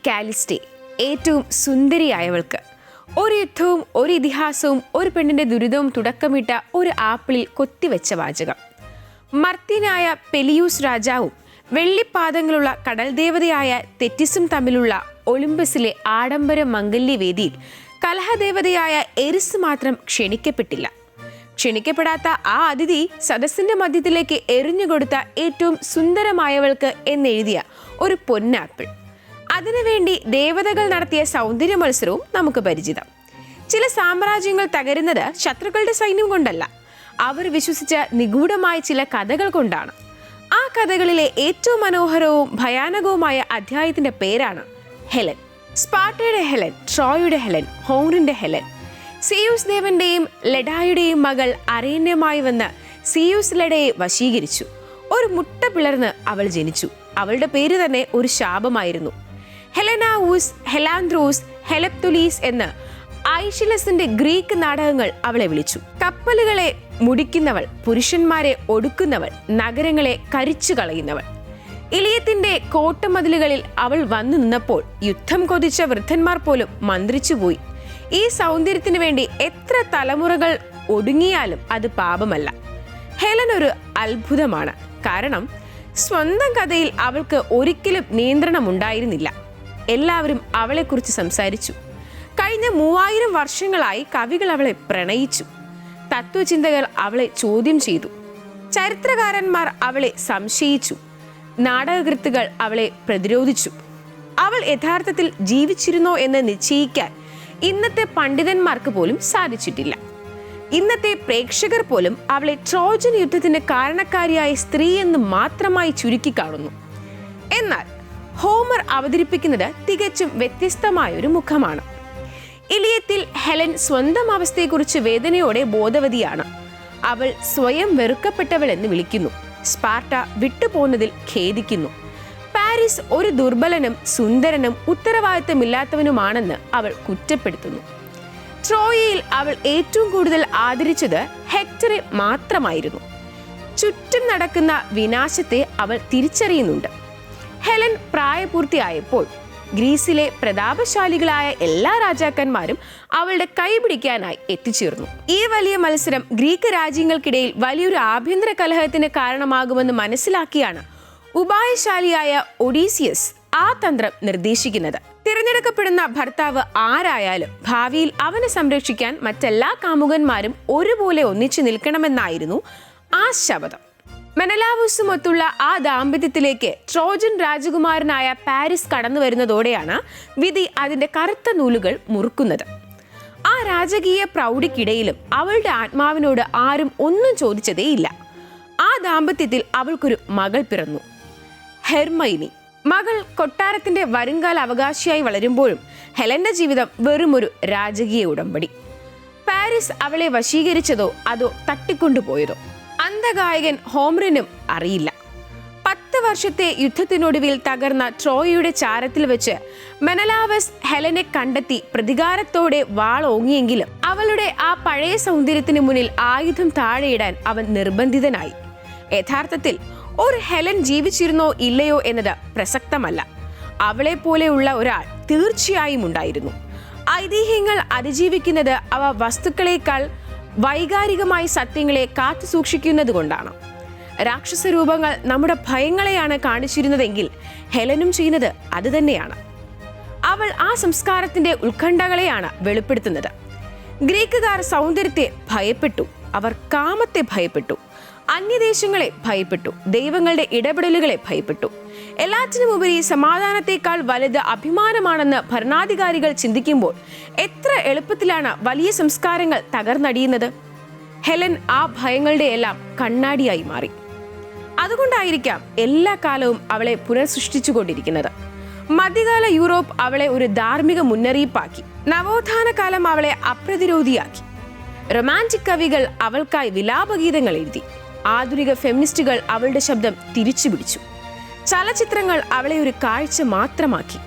കാലിസ്റ്റേ, ഏറ്റവും സുന്ദരിയായവൾക്ക്. ഒരു യുദ്ധവും ഒരു ഇതിഹാസവും ഒരു പെണ്ണിന്റെ ദുരിതവും തുടക്കമിട്ട ഒരു ആപ്പിളിൽ കൊത്തിവെച്ച വാചകം. മർത്യനായ പെലിയൂസ് രാജാവും വെള്ളിപ്പാദങ്ങളുള്ള കടൽ ദേവതയായ തെറ്റിസും തമ്മിലുള്ള ഒളിമ്പസിലെ ആഡംബര മംഗല്യവേദിയിൽ കലഹദേവതയായ എരിസ് മാത്രം ക്ഷണിക്കപ്പെട്ടില്ല. ക്ഷണിക്കപ്പെടാത്ത ആ അതിഥി സദസ്സിന്റെ മധ്യത്തിലേക്ക് എറിഞ്ഞുകൊടുത്ത ഏറ്റവും സുന്ദരമായവൾക്ക് എന്നെഴുതിയ ഒരു പൊന്നാപ്പിൾ. അതിനുവേണ്ടി ദേവതകൾ നടത്തിയ സൗന്ദര്യ മത്സരവും നമുക്ക് പരിചിതം. ചില സാമ്രാജ്യങ്ങൾ തകരുന്നത് ശത്രുക്കളുടെ സൈന്യം കൊണ്ടല്ല, അവർ വിശ്വസിച്ച നിഗൂഢമായ ചില കഥകൾ കൊണ്ടാണ്. ആ കഥകളിലെ ഏറ്റവും മനോഹരവും ഭയാനകവുമായ അധ്യായത്തിന്റെ പേരാണ് ഹെലൻ. സ്പാർട്ടയുടെ ഹെലൻ, ട്രോയുടെ ഹെലൻ, ഹോമറിന്റെ ഹെലൻ. സിയൂസ് ദേവന്റെയും ലെഡായുടെയും മകൾ അരണ്യമായി വന്ന് സിയൂസ് ലെഡയെ വശീകരിച്ചു. ഒരു മുട്ട പിളർന്ന് അവൾ ജനിച്ചു. അവളുടെ പേര് തന്നെ ഒരു ശാപമായിരുന്നു. ഹെലനാവൂസ്, ഹെലാന്ത്രോസ്, ഹെലപ്തുലീസ് എന്ന് ഐഷിലസിന്റെ ഗ്രീക്ക് നാടകങ്ങൾ അവളെ വിളിച്ചു. കപ്പലുകളെ മുടിക്കുന്നവൾ, പുരുഷന്മാരെ ഒടുക്കുന്നവൾ, നഗരങ്ങളെ കരിച്ചു കളയുന്നവൾ. ഇലിയത്തിന്റെ കോട്ടമതിലുകളിൽ അവൾ വന്നു നിന്നപ്പോൾ യുദ്ധം കൊതിച്ച വൃദ്ധന്മാർ പോലും മന്ത്രിച്ചുപോയി. ഈ സൗന്ദര്യത്തിന് വേണ്ടി എത്ര തലമുറകൾ ഒടുങ്ങിയാലും അത് പാപമല്ല. ഹെലൻ ഒരു അത്ഭുതമാണ്. കാരണം സ്വന്തം കഥയിൽ അവൾക്ക് ഒരിക്കലും നിയന്ത്രണമുണ്ടായിരുന്നില്ല. എല്ലാവരും അവളെക്കുറിച്ച് സംസാരിച്ചു. കഴിഞ്ഞ 3000 വർഷങ്ങളായി കവികൾ അവളെ പ്രണയിച്ചു. തത്വചിന്തകർ അവളെ ചോദ്യം ചെയ്തു. ചരിത്രകാരന്മാർ അവളെ സംശയിച്ചു. നാടകകൃത്തുകൾ അവളെ പ്രതിരോധിച്ചു. അവൾ യഥാർത്ഥത്തിൽ ജീവിച്ചിരുന്നോ എന്ന് നിശ്ചയിക്കാൻ ഇന്നത്തെ പണ്ഡിതന്മാർക്ക് പോലും സാധിച്ചിട്ടില്ല. ഇന്നത്തെ പ്രേക്ഷകർ പോലും അവളെ ട്രോജൻ യുദ്ധത്തിന് കാരണക്കാരിയായ സ്ത്രീ എന്ന് മാത്രമായി ചുരുക്കി കാണുന്നു. എന്നാൽ ഹോമർ അവതരിപ്പിക്കുന്നത് തികച്ചും വ്യത്യസ്തമായൊരു മുഖമാണ്. ഇലിയത്തിൽ ഹെലൻ സ്വന്തം അവസ്ഥയെക്കുറിച്ച് വേദനയോടെ ബോധവതിയാണ്. അവൾ സ്വയം വെറുക്കപ്പെട്ടവൾ എന്ന് വിളിക്കുന്നു. സ്പാർട്ട വിട്ടുപോകുന്നതിൽ ഖേദിക്കുന്നു. പാരീസ് ഒരു ദുർബലനും സുന്ദരനും ഉത്തരവാദിത്തമില്ലാത്തവനുമാണെന്ന് അവൾ കുറ്റപ്പെടുത്തുന്നു. ട്രോയയിൽ അവൾ ഏറ്റവും കൂടുതൽ ആദരിച്ചത് ഹെക്ടറെ മാത്രമായിരുന്നു. ചുറ്റും നടക്കുന്ന വിനാശത്തെ അവൾ തിരിച്ചറിയുന്നുണ്ട്. ഹെലൻ പ്രായപൂർത്തിയായപ്പോൾ ഗ്രീസിലെ പ്രതാപശാലികളായ എല്ലാ രാജാക്കന്മാരും അവളുടെ കൈപിടിക്കാനായി എത്തിച്ചേർന്നു. ഈ വലിയ മത്സരം ഗ്രീക്ക് രാജ്യങ്ങൾക്കിടയിൽ വലിയൊരു ആഭ്യന്തര കലഹത്തിന് കാരണമാകുമെന്ന് മനസ്സിലാക്കിയാണ് ഉപായശാലിയായ ഒഡീസിയസ് ആ തന്ത്രം നിർദ്ദേശിക്കുന്നത്. തിരഞ്ഞെടുക്കപ്പെടുന്ന ഭർത്താവ് ആരായാലും ഭാവിയിൽ അവനെ സംരക്ഷിക്കാൻ മറ്റെല്ലാ കാമുകന്മാരും ഒരുപോലെ ഒന്നിച്ചു നിൽക്കണമെന്നായിരുന്നു ആ ശപഥം. മെനലാവുസുമൊത്തുള്ള ആ ദാമ്പത്യത്തിലേക്ക് ട്രോജൻ രാജകുമാരനായ പാരീസ് കടന്നു വരുന്നതോടെയാണ് വിധി അതിന്റെ കറുത്ത നൂലുകൾ മുറുക്കുന്നത്. ആ രാജകീയ പ്രൗഢിക്കിടയിലും അവളുടെ ആത്മാവിനോട് ആരും ഒന്നും ചോദിച്ചതേയില്ല. ആ ദാമ്പത്യത്തിൽ അവൾക്കൊരു മകൾ പിറന്നു, ഹെർമൈനി. മകൾ കൊട്ടാരത്തിന്റെ വരുംകാല അവകാശിയായി വളരുമ്പോഴും ഹെലന്റെ ജീവിതം വെറുമൊരു രാജകീയ ഉടമ്പടി. പാരീസ് അവളെ വശീകരിച്ചതോ അതോ തട്ടിക്കൊണ്ടുപോയതോ അന്ധഗായകൻ ഹോമറിനും അറിയില്ല. 10 വർഷത്തെ യുദ്ധത്തിനൊടുവിൽ തകർന്ന ട്രോയയുടെ ചാരത്തിൽ വെച്ച് മെനലാവസ് ഹെലനെ കണ്ടെത്തി പ്രതികാരത്തോടെ വാളോങ്ങിയെങ്കിലും അവളുടെ ആ പഴയ സൗന്ദര്യത്തിന് മുന്നിൽ ആയുധം താഴെയിടാൻ അവൻ നിർബന്ധിതനായി. യഥാർത്ഥത്തിൽ ഒരു ഹെലൻ ജീവിച്ചിരുന്നോ ഇല്ലയോ എന്നത് പ്രസക്തമല്ല. അവളെ പോലെയുള്ള ഒരാൾ തീർച്ചയായും ഉണ്ടായിരുന്നു. ഐതിഹ്യങ്ങൾ അതിജീവിക്കുന്നത് അവ വസ്തുക്കളേക്കാൾ വൈകാരികമായ സത്യങ്ങളെ കാത്തു സൂക്ഷിക്കുന്നത് കൊണ്ടാണ്. രാക്ഷസ രൂപങ്ങൾ നമ്മുടെ ഭയങ്ങളെയാണ് കാണിച്ചിരുന്നതെങ്കിൽ ഹെലനും ചെയ്യുന്നത് അത് തന്നെയാണ്. അവൾ ആ സംസ്കാരത്തിന്റെ ഉത്കണ്ഠകളെയാണ് വെളിപ്പെടുത്തുന്നത്. ഗ്രീക്കുകാർ സൗന്ദര്യത്തെ ഭയപ്പെട്ടു, അവർ കാമത്തെ ഭയപ്പെട്ടു, അന്യദേശങ്ങളെ ഭയപ്പെട്ടു, ദൈവങ്ങളുടെ ഇടപെടലുകളെ ഭയപ്പെട്ടു. എല്ലാറ്റിനുമുപരി സമാധാനത്തെക്കാൾ വലുത് അഭിമാനമാണെന്ന് ഭരണാധികാരികൾ ചിന്തിക്കുമ്പോൾ എത്ര എളുപ്പത്തിലാണ് വലിയ സംസ്കാരങ്ങൾ തകർന്നടിയുന്നത്. ഹെലൻ ആ ഭയങ്ങളുടെ എല്ലാം കണ്ണാടിയായി മാറി. അതുകൊണ്ടായിരിക്കാം എല്ലാ കാലവും അവളെ പുനഃസൃഷ്ടിച്ചുകൊണ്ടിരിക്കുന്നത്. മധ്യകാല യൂറോപ്പ് അവളെ ഒരു ധാർമ്മിക മുന്നറിയിപ്പാക്കി. നവോത്ഥാന കാലം അവളെ അപ്രതിരോധിയാക്കി. റൊമാൻറ്റിക് കവികൾ അവൾക്കായി വിലാപഗീതങ്ങൾ എഴുതി. ആധുനിക ഫെമിനിസ്റ്റുകൾ അവളുടെ ശബ്ദം തിരിച്ചുപിടിച്ചു. ചലച്ചിത്രങ്ങൾ അവളെ ഒരു കാഴ്ച മാത്രമാക്കി.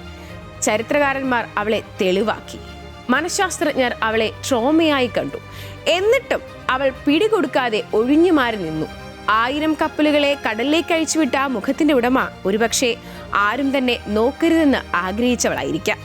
ചരിത്രകാരന്മാർ അവളെ തെളിവാക്കി. മനഃശാസ്ത്രജ്ഞർ അവളെ ട്രോമയായി കണ്ടു. എന്നിട്ടും അവൾ പിടികൊടുക്കാതെ ഒഴിഞ്ഞു മാറി നിന്നു. 1000 കപ്പലുകളെ കടലിലേക്ക് അഴിച്ചുവിട്ട ആ മുഖത്തിന്റെ ഉടമ ഒരുപക്ഷെ ആരും തന്നെ നോക്കരുതെന്ന് ആഗ്രഹിച്ചവളായിരിക്കാം.